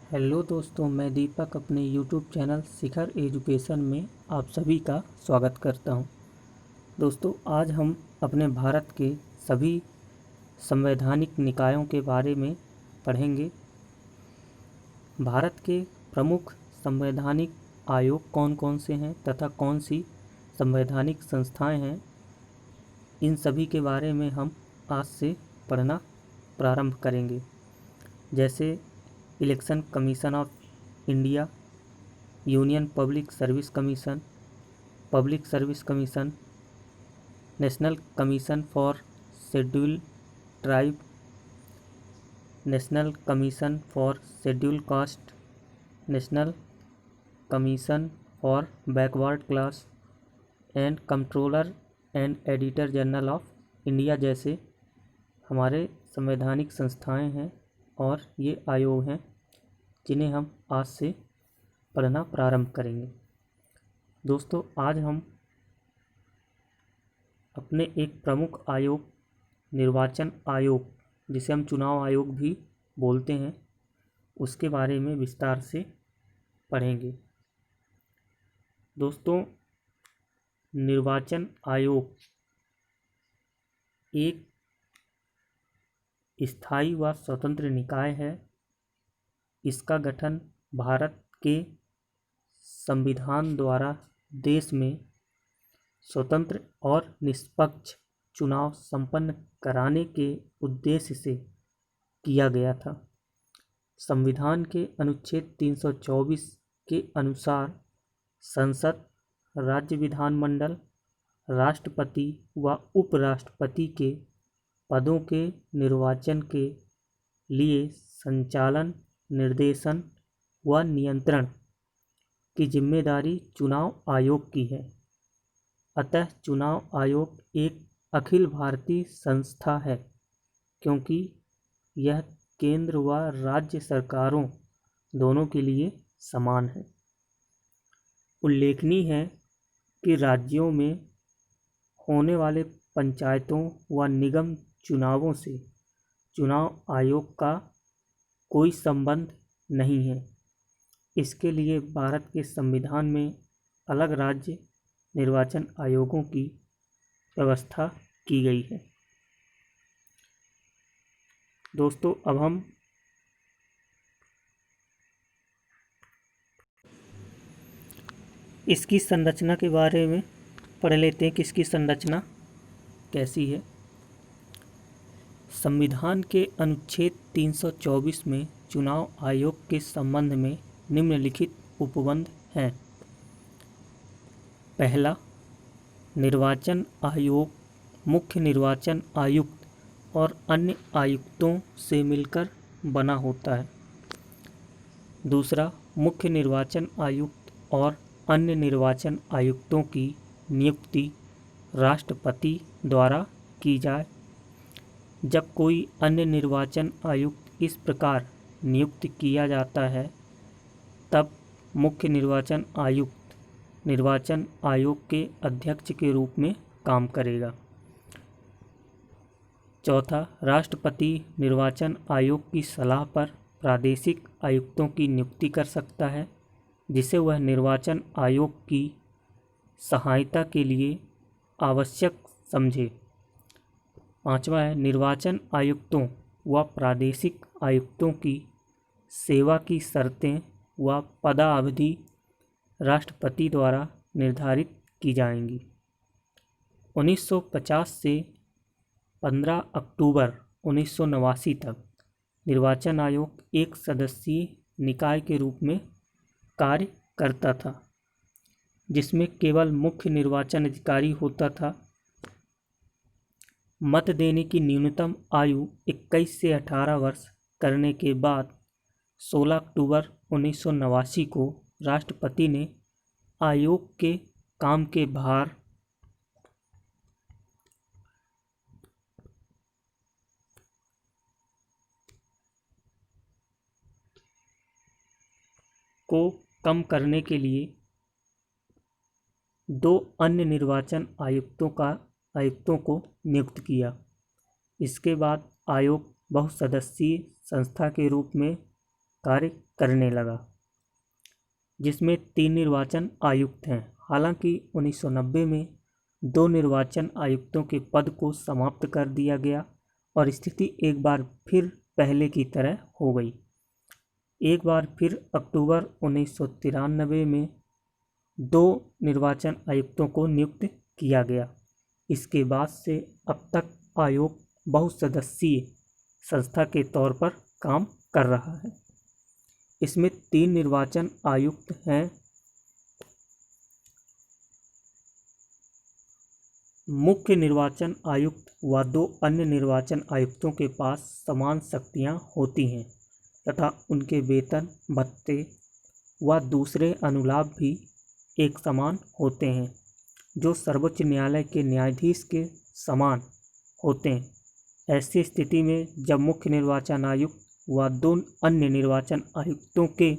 Hello दोस्तों, मैं दीपक अपने यूट्यूब चैनल शिखर एजुकेशन में आप सभी का स्वागत करता हूं। दोस्तों, आज हम अपने भारत के सभी संवैधानिक निकायों के बारे में पढ़ेंगे। भारत के प्रमुख संवैधानिक आयोग कौन कौन से हैं तथा कौन सी संवैधानिक संस्थाएं हैं, इन सभी के बारे में हम आज से पढ़ना प्रारंभ करेंगे। जैसे election commission of India, union public service commission, public service commission, national commission for scheduled tribe, national commission for scheduled caste, national commission for backward class and controller and editor general of India जैसे हमारे संवैधानिक संस्थाएं हैं और ये आयोग हैं जिन्हें हम आज से पढ़ना प्रारंभ करेंगे। दोस्तों, आज हम अपने एक प्रमुख आयोग, निर्वाचन आयोग, जिसे हम चुनाव आयोग भी बोलते हैं, उसके बारे में विस्तार से पढ़ेंगे। दोस्तों, निर्वाचन आयोग एक स्थायी व स्वतंत्र निकाय है। इसका गठन भारत के संविधान द्वारा देश में स्वतंत्र और निष्पक्ष चुनाव संपन्न कराने के उद्देश्य से किया गया था। संविधान के अनुच्छेद 324 के अनुसार संसद, राज्य विधानमंडल, राष्ट्रपति व उपराष्ट्रपति के पदों के निर्वाचन के लिए संचालन, निर्देशन व नियंत्रण की जिम्मेदारी चुनाव आयोग की है। अतः चुनाव आयोग एक अखिल भारतीय संस्था है, क्योंकि यह केंद्र व राज्य सरकारों दोनों के लिए समान है। उल्लेखनीय है कि राज्यों में होने वाले पंचायतों व निगम चुनावों से चुनाव आयोग का कोई संबंध नहीं है। इसके लिए भारत के संविधान में अलग राज्य निर्वाचन आयोगों की व्यवस्था की गई है। दोस्तों, अब हम इसकी संरचना के बारे में पढ़ लेते हैं कि इसकी संरचना कैसी है। संविधान के अनुच्छेद 324 में चुनाव आयोग के संबंध में निम्नलिखित उपबंध हैं। पहला, निर्वाचन आयोग मुख्य निर्वाचन आयुक्त और अन्य आयुक्तों से मिलकर बना होता है। दूसरा, मुख्य निर्वाचन आयुक्त और अन्य निर्वाचन आयुक्तों की नियुक्ति राष्ट्रपति द्वारा की जाए। जब कोई अन्य निर्वाचन आयुक्त इस प्रकार नियुक्त किया जाता है, तब मुख्य निर्वाचन आयुक्त निर्वाचन आयोग के अध्यक्ष के रूप में काम करेगा। चौथा, राष्ट्रपति निर्वाचन आयोग की सलाह पर प्रादेशिक आयुक्तों की नियुक्ति कर सकता है, जिसे वह निर्वाचन आयोग की सहायता के लिए आवश्यक समझे। पांचवा है, निर्वाचन आयुक्तों व प्रादेशिक आयुक्तों की सेवा की शर्तें व पदावधि राष्ट्रपति द्वारा निर्धारित की जाएंगी। 1950 से 15 अक्टूबर 1989 तक निर्वाचन आयोग एक सदस्यीय निकाय के रूप में कार्य करता था, जिसमें केवल मुख्य निर्वाचन अधिकारी होता था। मत देने की न्यूनतम आयु 21 से 18 वर्ष करने के बाद 16 अक्टूबर 1989 को राष्ट्रपति ने आयोग के काम के भार को कम करने के लिए 2 अन्य निर्वाचन आयुक्तों को नियुक्त किया। इसके बाद आयोग बहुसदस्यीय संस्था के रूप में कार्य करने लगा, जिसमें 3 निर्वाचन आयुक्त हैं। हालांकि 1990 में 2 निर्वाचन आयुक्तों के पद को समाप्त कर दिया गया और स्थिति एक बार फिर पहले की तरह हो गई। एक बार फिर अक्टूबर 1993 में 2 निर्वाचन आयुक्तों को नियुक्त किया गया। इसके बाद से अब तक आयोग बहुसदस्यीय संस्था के तौर पर काम कर रहा है। इसमें 3 निर्वाचन आयुक्त हैं। मुख्य निर्वाचन आयुक्त व 2 अन्य निर्वाचन आयुक्तों के पास समान शक्तियां होती हैं तथा उनके वेतन, भत्ते व दूसरे अनुलाभ भी एक समान होते हैं, जो सर्वोच्च न्यायालय के न्यायाधीश के समान होते हैं। ऐसी स्थिति में जब मुख्य निर्वाचन आयुक्त व 2 अन्य निर्वाचन आयुक्तों के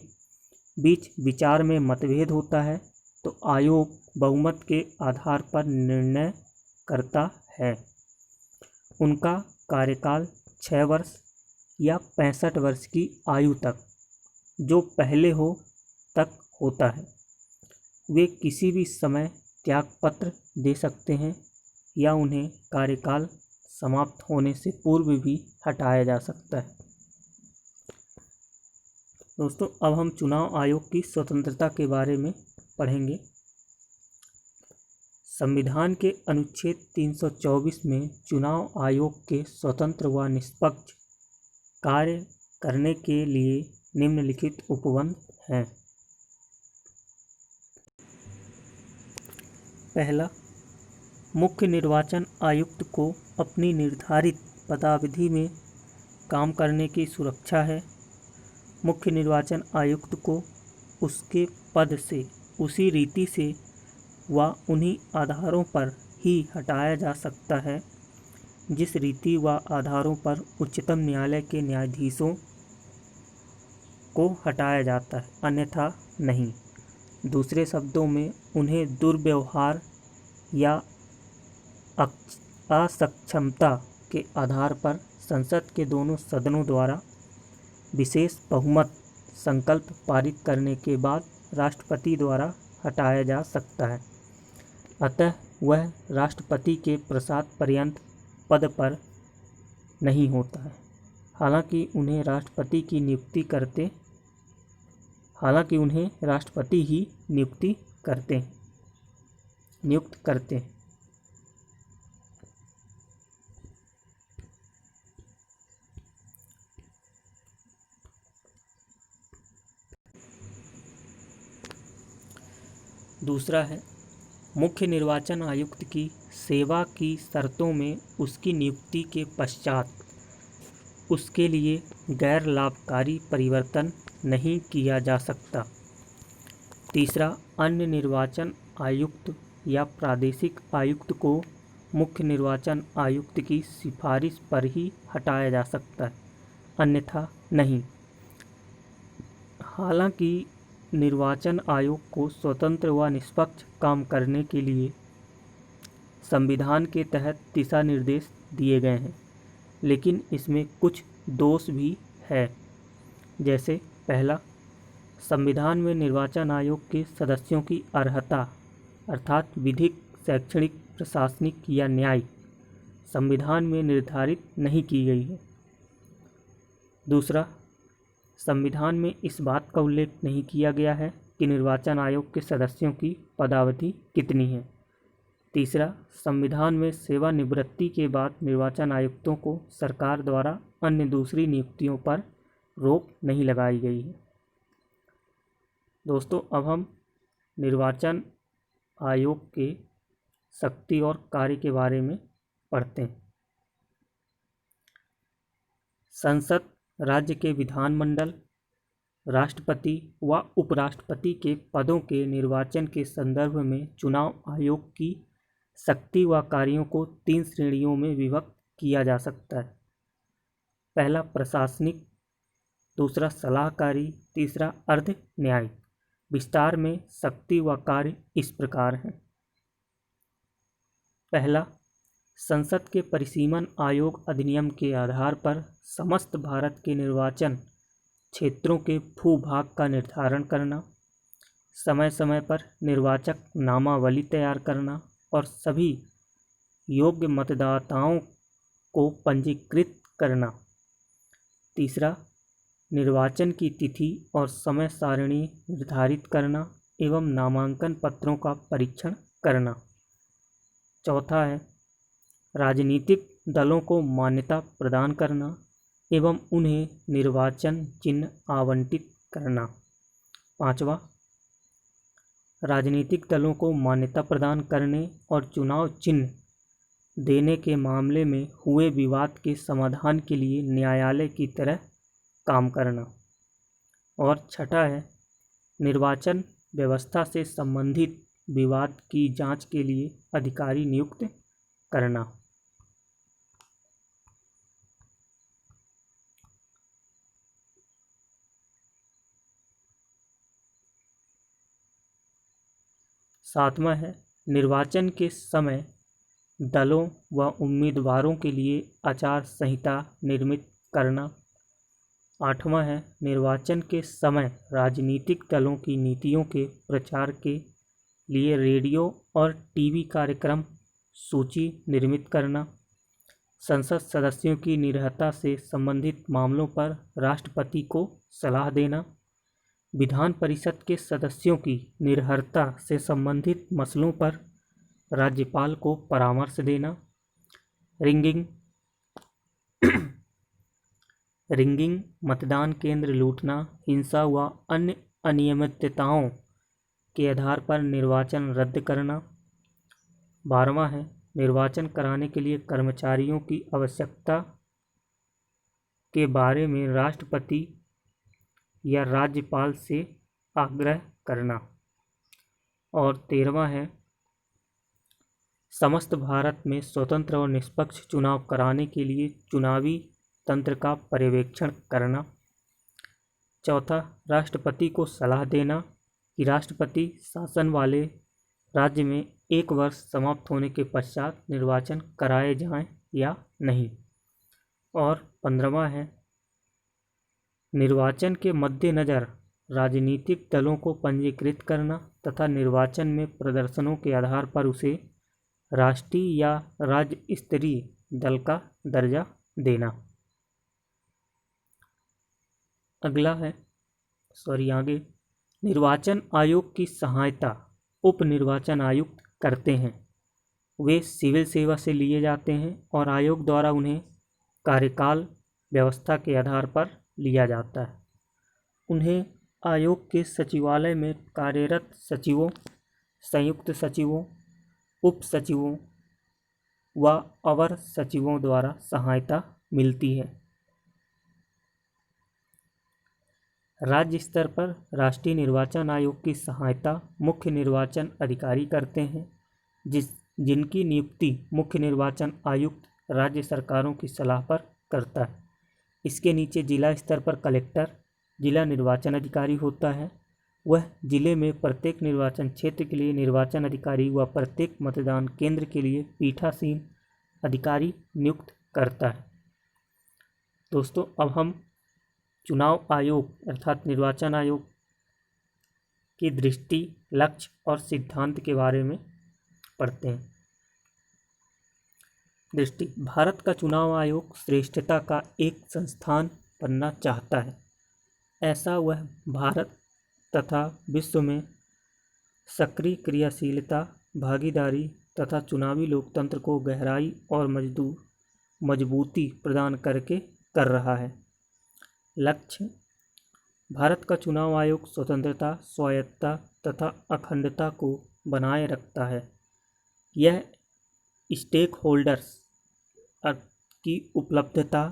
बीच विचार में मतभेद होता है तो आयोग बहुमत के आधार पर निर्णय करता है। उनका कार्यकाल 6 वर्ष या 65 वर्ष की आयु तक, जो पहले हो, तक होता है। वे किसी भी समय त्यागपत्र दे सकते हैं या उन्हें कार्यकाल समाप्त होने से पूर्व भी हटाया जा सकता है। दोस्तों, अब हम चुनाव आयोग की स्वतंत्रता के बारे में पढ़ेंगे। संविधान के अनुच्छेद 324 में चुनाव आयोग के स्वतंत्र व निष्पक्ष कार्य करने के लिए निम्नलिखित उपबंध हैं। पहला, मुख्य निर्वाचन आयुक्त को अपनी निर्धारित पदावधि में काम करने की सुरक्षा है। मुख्य निर्वाचन आयुक्त को उसके पद से उसी रीति से व उन्हीं आधारों पर ही हटाया जा सकता है जिस रीति व आधारों पर उच्चतम न्यायालय के न्यायाधीशों को हटाया जाता है, अन्यथा नहीं। दूसरे शब्दों में, उन्हें दुर्व्यवहार या असक्षमता के आधार पर संसद के दोनों सदनों द्वारा विशेष बहुमत संकल्प पारित करने के बाद राष्ट्रपति द्वारा हटाया जा सकता है। अतः वह राष्ट्रपति के प्रसाद पर्यंत पद पर नहीं होता है। हालांकि उन्हें राष्ट्रपति ही नियुक्त करते हैं। दूसरा है, मुख्य निर्वाचन आयुक्त की सेवा की शर्तों में उसकी नियुक्ति के पश्चात उसके लिए गैर लाभकारी परिवर्तन नहीं किया जा सकता। तीसरा, अन्य निर्वाचन आयुक्त या प्रादेशिक आयुक्त को मुख्य निर्वाचन आयुक्त की सिफारिश पर ही हटाया जा सकता है, अन्यथा नहीं। हालांकि निर्वाचन आयोग को स्वतंत्र व निष्पक्ष काम करने के लिए संविधान के तहत दिशा निर्देश दिए गए हैं, लेकिन इसमें कुछ दोष भी है। जैसे पहला, संविधान में निर्वाचन आयोग के सदस्यों की अर्हता अर्थात विधिक, शैक्षणिक, प्रशासनिक या न्यायिक संविधान में निर्धारित नहीं की गई है। दूसरा, संविधान में इस बात का उल्लेख नहीं किया गया है कि निर्वाचन आयोग के सदस्यों की पदावधि कितनी है। तीसरा, संविधान में सेवानिवृत्ति के बाद निर्वाचन आयुक्तों को सरकार द्वारा अन्य दूसरी नियुक्तियों पर रोक नहीं लगाई गई है। दोस्तों, अब हम निर्वाचन आयोग के शक्ति और कार्य के बारे में पढ़ते हैं। संसद, राज्य के विधानमंडल, राष्ट्रपति व उपराष्ट्रपति के पदों के निर्वाचन के संदर्भ में चुनाव आयोग की शक्ति व कार्यों को 3 श्रेणियों में विभक्त किया जा सकता है। पहला, प्रशासनिक, दूसरा सलाहकारी, तीसरा अर्ध न्यायिक। विस्तार में शक्ति व कार्य इस प्रकार हैं। पहला, संसद के परिसीमन आयोग अधिनियम के आधार पर समस्त भारत के निर्वाचन क्षेत्रों के भूभाग का निर्धारण करना, समय समय पर निर्वाचक नामावली तैयार करना और सभी योग्य मतदाताओं को पंजीकृत करना। तीसरा, निर्वाचन की तिथि और समय सारणी निर्धारित करना एवं नामांकन पत्रों का परीक्षण करना। चौथा है राजनीतिक दलों को मान्यता प्रदान करना एवं उन्हें निर्वाचन चिन्ह आवंटित करना। पांचवा, राजनीतिक दलों को मान्यता प्रदान करने और चुनाव चिन्ह देने के मामले में हुए विवाद के समाधान के लिए न्यायालय की तरह काम करना। और छठा है निर्वाचन व्यवस्था से संबंधित विवाद की जांच के लिए अधिकारी नियुक्त करना। सातवां है निर्वाचन के समय दलों व उम्मीदवारों के लिए आचार संहिता निर्मित करना। आठवां है निर्वाचन के समय राजनीतिक दलों की नीतियों के प्रचार के लिए रेडियो और टीवी कार्यक्रम सूची निर्मित करना। संसद सदस्यों की निरहता से संबंधित मामलों पर राष्ट्रपति को सलाह देना। विधान परिषद के सदस्यों की निर्हरता से संबंधित मसलों पर राज्यपाल को परामर्श देना। रिंगिंग, मतदान केंद्र लूटना, हिंसा व अन्य अनियमितताओं के आधार पर निर्वाचन रद्द करना। 12वां है निर्वाचन कराने के लिए कर्मचारियों की आवश्यकता के बारे में राष्ट्रपति या राज्यपाल से आग्रह करना। और 13वां है समस्त भारत में स्वतंत्र और निष्पक्ष चुनाव कराने के लिए चुनावी तंत्र का पर्यवेक्षण करना। चौथा, राष्ट्रपति को सलाह देना कि राष्ट्रपति शासन वाले राज्य में 1 वर्ष समाप्त होने के पश्चात निर्वाचन कराए जाएं या नहीं। और 15वां है निर्वाचन के मद्देनज़र राजनीतिक दलों को पंजीकृत करना तथा निर्वाचन में प्रदर्शनों के आधार पर उसे राष्ट्रीय या राज्य स्तरीय दल का दर्जा देना। आगे निर्वाचन आयोग की सहायता उप निर्वाचन आयुक्त करते हैं। वे सिविल सेवा से लिए जाते हैं और आयोग द्वारा उन्हें कार्यकाल व्यवस्था के आधार पर लिया जाता है। उन्हें आयोग के सचिवालय में कार्यरत सचिवों, संयुक्त सचिवों, उप सचिवों व अवर सचिवों द्वारा सहायता मिलती है। राज्य स्तर पर राष्ट्रीय निर्वाचन आयोग की सहायता मुख्य निर्वाचन अधिकारी करते हैं, जिनकी नियुक्ति मुख्य निर्वाचन आयुक्त राज्य सरकारों की सलाह पर करता है। इसके नीचे जिला स्तर पर कलेक्टर जिला निर्वाचन अधिकारी होता है। वह जिले में प्रत्येक निर्वाचन क्षेत्र के लिए निर्वाचन अधिकारी व प्रत्येक मतदान केंद्र के लिए पीठासीन अधिकारी नियुक्त करता है। दोस्तों, अब हम चुनाव आयोग अर्थात निर्वाचन आयोग की दृष्टि, लक्ष्य और सिद्धांत के बारे में पढ़ते हैं। दृष्टि: भारत का चुनाव आयोग श्रेष्ठता का एक संस्थान बनना चाहता है। ऐसा वह भारत तथा विश्व में सक्रिय क्रियाशीलता, भागीदारी तथा चुनावी लोकतंत्र को गहराई और मजबूती प्रदान करके कर रहा है। लक्ष्य: भारत का चुनाव आयोग स्वतंत्रता, स्वायत्तता तथा अखंडता को बनाए रखता है। यह स्टेक होल्डर्स की उपलब्धता,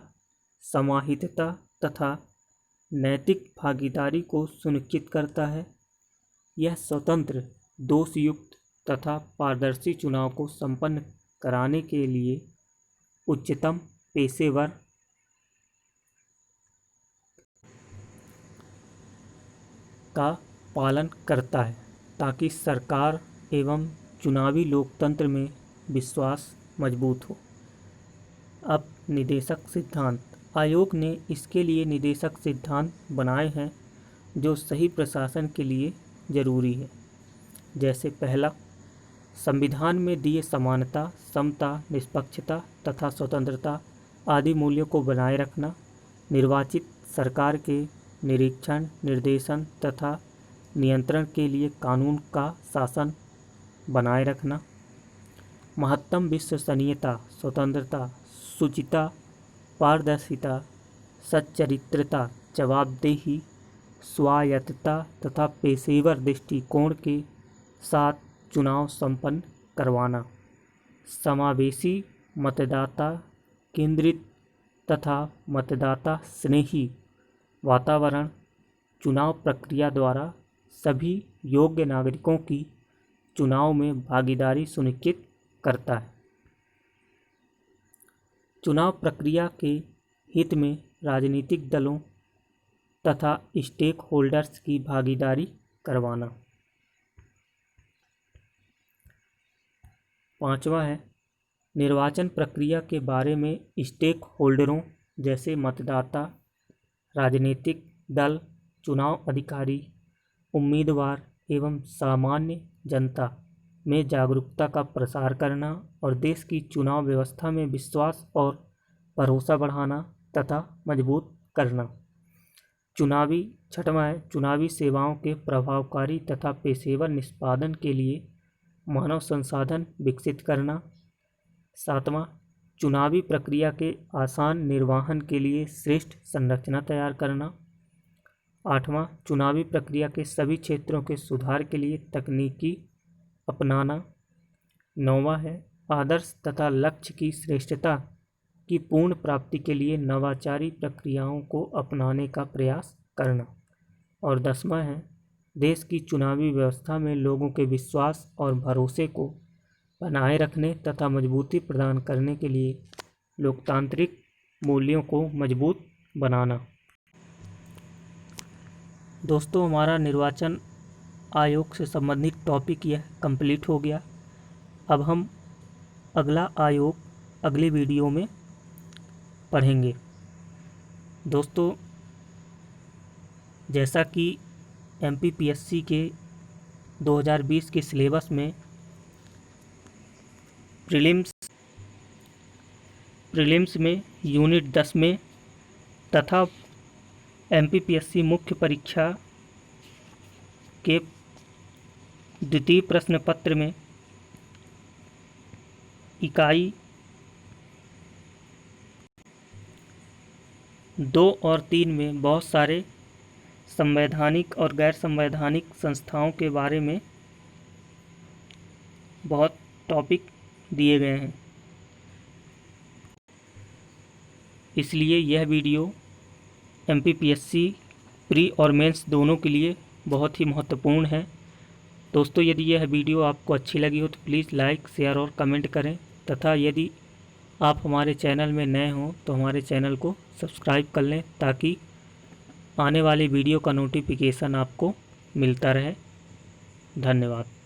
समाहितता तथा नैतिक भागीदारी को सुनिश्चित करता है। यह स्वतंत्र, दोषयुक्त तथा पारदर्शी चुनाव को संपन्न कराने के लिए उच्चतम पेशेवर का पालन करता है ताकि सरकार एवं चुनावी लोकतंत्र में विश्वास मजबूत हो। अब निदेशक सिद्धांत: आयोग ने इसके लिए निर्देशक सिद्धांत बनाए हैं जो सही प्रशासन के लिए जरूरी है। जैसे पहला, संविधान में दिए समानता, समता, निष्पक्षता तथा स्वतंत्रता आदि मूल्यों को बनाए रखना। निर्वाचित सरकार के निरीक्षण, निर्देशन तथा नियंत्रण के लिए कानून का शासन बनाए रखना। महत्तम विश्वसनीयता, स्वतंत्रता, शुचिता, पारदर्शिता, सच्चरित्रता, जवाबदेही, स्वायत्तता तथा पेशेवर दृष्टिकोण के साथ चुनाव संपन्न करवाना। समावेशी, मतदाता केंद्रित तथा मतदाता स्नेही वातावरण चुनाव प्रक्रिया द्वारा सभी योग्य नागरिकों की चुनाव में भागीदारी सुनिश्चित करता है। चुनाव प्रक्रिया के हित में राजनीतिक दलों तथा स्टेक होल्डर्स की भागीदारी करवाना। पांचवा है, निर्वाचन प्रक्रिया के बारे में स्टेक होल्डरों जैसे मतदाता, राजनीतिक दल, चुनाव अधिकारी, उम्मीदवार एवं सामान्य जनता में जागरूकता का प्रसार करना और देश की चुनाव व्यवस्था में विश्वास और भरोसा बढ़ाना तथा मजबूत करना। छठवां है, चुनावी सेवाओं के प्रभावकारी तथा पेशेवर निष्पादन के लिए मानव संसाधन विकसित करना। सातवां, चुनावी प्रक्रिया के आसान निर्वहन के लिए श्रेष्ठ संरचना तैयार करना। आठवां, चुनावी प्रक्रिया के सभी क्षेत्रों के सुधार के लिए तकनीकी अपनाना। नौवां है, आदर्श तथा लक्ष्य की श्रेष्ठता की पूर्ण प्राप्ति के लिए नवाचारी प्रक्रियाओं को अपनाने का प्रयास करना। और 10वां है, देश की चुनावी व्यवस्था में लोगों के विश्वास और भरोसे को बनाए रखने तथा मजबूती प्रदान करने के लिए लोकतांत्रिक मूल्यों को मजबूत बनाना। दोस्तों, हमारा निर्वाचन आयोग से संबंधित टॉपिक यह कंप्लीट हो गया। अब हम अगला आयोग अगले वीडियो में पढ़ेंगे। दोस्तों, जैसा कि MPPSC के 2020 के सिलेबस में प्रीलिम्स में यूनिट 10 में तथा MPPSC मुख्य परीक्षा के द्वितीय प्रश्न पत्र में इकाई 2 और 3 में बहुत सारे संवैधानिक और गैर संवैधानिक संस्थाओं के बारे में बहुत टॉपिक दिए गए हैं। इसलिए यह वीडियो MPPSC प्री और मेंस दोनों के लिए बहुत ही महत्वपूर्ण है। दोस्तों, यदि यह वीडियो आपको अच्छी लगी हो तो प्लीज़ लाइक, शेयर और कमेंट करें तथा यदि आप हमारे चैनल में नए हों तो हमारे चैनल को सब्सक्राइब कर लें ताकि आने वाले वीडियो का नोटिफिकेशन आपको मिलता रहे। धन्यवाद।